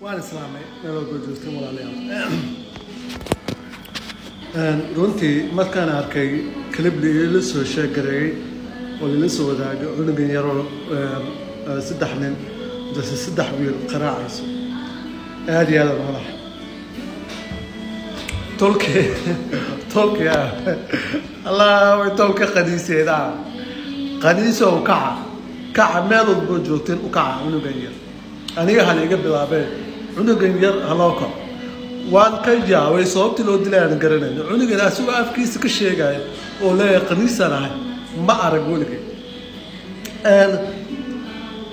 waan islaamay meel walba joogtay walaalayaal runtii markaan arkay clip la soo sheegareeyay oo la soo wadaagay cunugan yar oo saddex nin saddex wiil qaraacayso aad iyo aad madax tolkee allah way tolka qadiiseeda qadiiso kaca meel walba joogteen u kaca cunugan yar aniga hal iga bilaabay cunugan yar halooka waan ka jaaway sababtii loo dilayaan garanayno cunugan asuu afkiisa ka sheegay oo leeyahay qaniisanahay ma arag weligay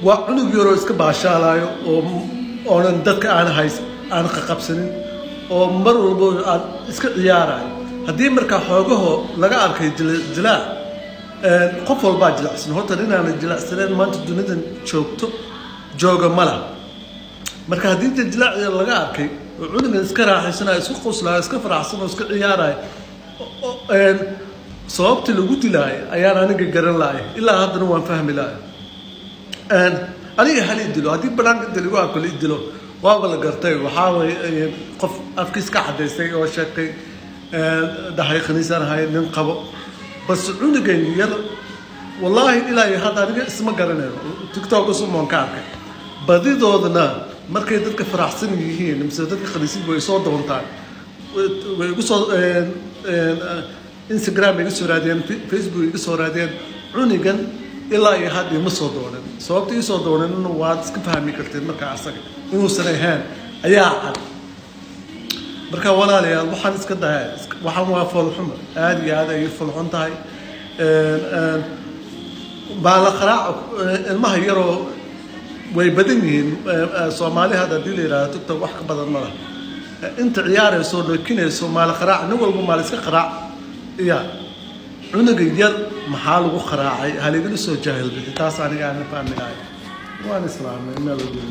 waa cunug yar oo iska baashaalaayo oo dadka aan qabsanin oo mar walba aan iska ciyaarayo haddii markaa xoogaho laga arkay jilaac qof walbaa jilacsan horta inaan jilacsaneen maanta dunidan jooga mala marka haddii jilaac laga arkay cunugan iska raaxaysanayo isku qoslaayo iska faraxsan oo iska ciyaarayo sababtii lagu dilaayo ayaan aniga garan lahay ilaa haddana waan fahmi lahay aniga hal idilo haddii banaanka diligo aan kale idilo waaba la gartay waxaa weeye qof afkiis ka cadaystay oo sheegtay dhahay khaniisanahay nin qabo bas cunugan yar wallaahi ilaa hadda aniga isma garanayo tiktok usumoon ka arkay badidoodana markay dadka faraxsan yihiin mise dadka khaniisiin way soo doontaan way igu soo Instagram igu soo raadiyeen Facebook igu soo raadiyeen cunugan ilaa iyo hadda ma soo doonan sababta ii soo doonan waad iska fahmi karteen marka asaga inuusan ahayn ayaa cad marka walaalayaal waxaan iska dahay waxaan waa foolxumo aad iyo aad ay foolxun tahay baa la qaraac ilmaha yaroo way badan yihiin Soomaaliya hadda dil yiraahdo TikTok wax ka badan ma laha inta ciyaarayso dhookinayso maal qaraac nin walba maal iska qaraac iya cunuga yar maxaa lagu qaraacay hal iga soo jaahil bixi taas aniga aan fahminayo waan islaamay meel walba